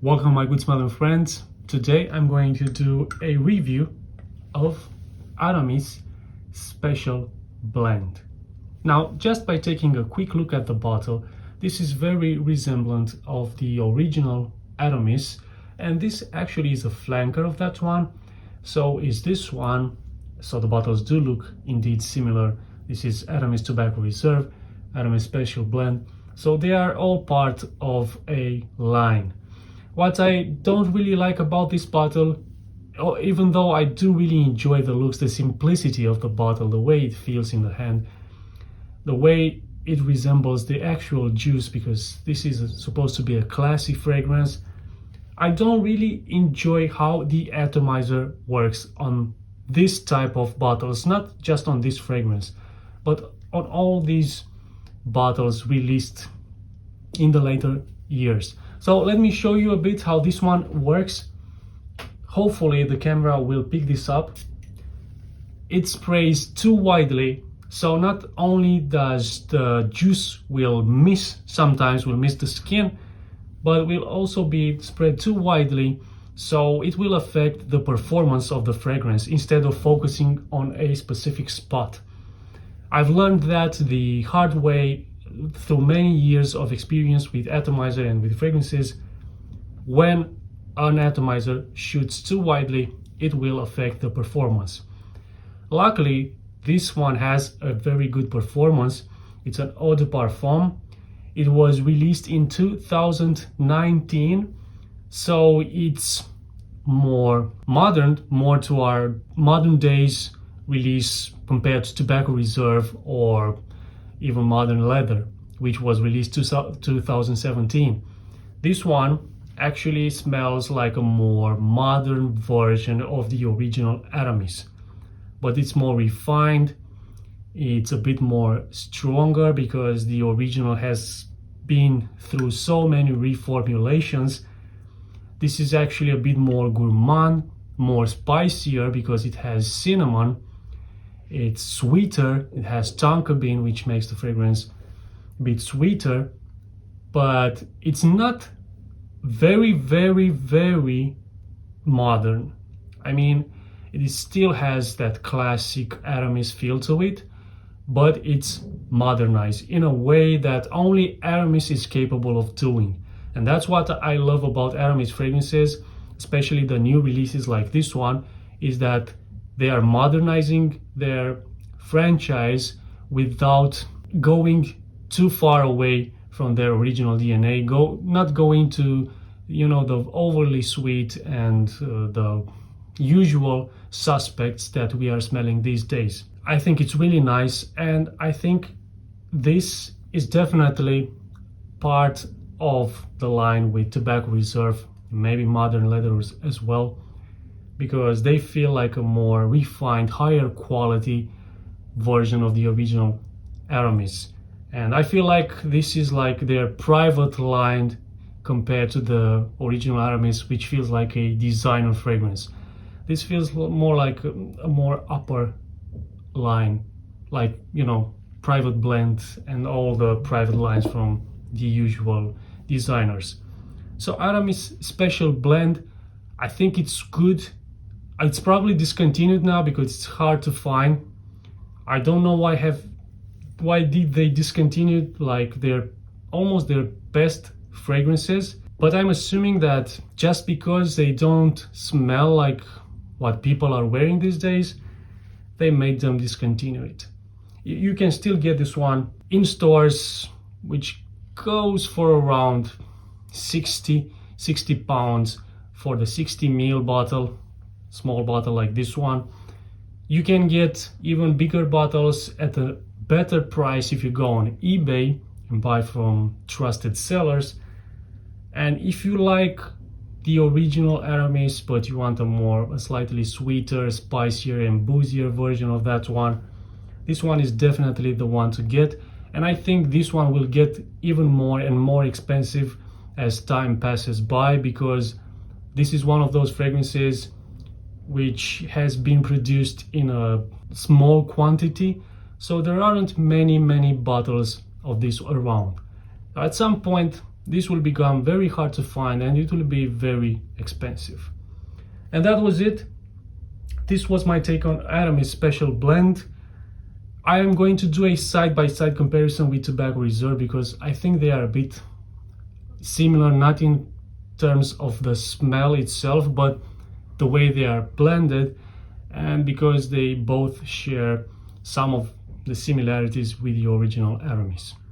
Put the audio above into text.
Welcome my good smelling friends. Today I'm going to do a review of Aramis Special Blend. Now, just by taking a quick look at the bottle, this is very resemblant of the original Aramis, and this actually is a flanker of that one. So is this one. So the bottles do look indeed similar. This is Aramis Tobacco Reserve, Aramis Special Blend. So they are all part of a line. What I don't really like about this bottle, even though I do really enjoy the looks, the simplicity of the bottle, the way it feels in the hand, the way it resembles the actual juice, because this is supposed to be a classy fragrance, I don't really enjoy how the atomizer works on this type of bottles, not just on this fragrance, but on all these bottles released in the later years. So let me show you a bit how this one works. Hopefully the camera will pick this up. It sprays too widely, so not only does the juice sometimes will miss the skin, but will also be spread too widely, so it will affect the performance of the fragrance instead of focusing on a specific spot. I've learned that the hard way through many years of experience with atomizer and with fragrances. When an atomizer shoots too widely, it will affect the performance. Luckily, this one has a very good performance. It's an eau de parfum. It was released in 2019, so it's more modern, more to our modern days release compared to Tobacco Reserve or even Modern Leather, which was released 2017. This one actually smells like a more modern version of the original Aramis, but it's more refined. It's a bit more stronger because the original has been through so many reformulations. This is actually a bit more gourmand, more spicier because it has cinnamon. It's sweeter, it has tonka bean, which makes the fragrance a bit sweeter, but it's not very modern. I mean, it still has that classic Aramis feel to it, but it's modernized in a way that only Aramis is capable of doing. And that's what I love about Aramis fragrances, especially the new releases like this one, is that they are modernizing their franchise without going too far away from their original DNA, not going to, the overly sweet and the usual suspects that we are smelling these days. I think it's really nice, and I think this is definitely part of the line with Tobacco Reserve, maybe Modern Leathers as well, because they feel like a more refined, higher quality version of the original Aramis. And I feel like this is like their private line compared to the original Aramis, which feels like a designer fragrance. This feels more like a more upper line, like, private blend and all the private lines from the usual designers. So Aramis Special Blend, I think it's good. It's probably discontinued now because it's hard to find. I don't know why did they discontinue like almost their best fragrances, but I'm assuming that just because they don't smell like what people are wearing these days, they made them discontinue it. You can still get this one in stores, which goes for around 60 pounds for the 60 ml bottle, small bottle like this one. You can get even bigger bottles at a better price if you go on eBay and buy from trusted sellers. And if you like the original Aramis, but you want a slightly sweeter, spicier and boozier version of that one, this one is definitely the one to get. And I think this one will get even more and more expensive as time passes by, because this is one of those fragrances which has been produced in a small quantity, so there aren't many bottles of this around. At some point this will become very hard to find and it will be very expensive. And that was it. This was my take on Aramis Special Blend. I am going to do a side-by-side comparison with Tobacco Reserve because I think they are a bit similar, not in terms of the smell itself, but the way they are blended, and because they both share some of the similarities with the original Aramis.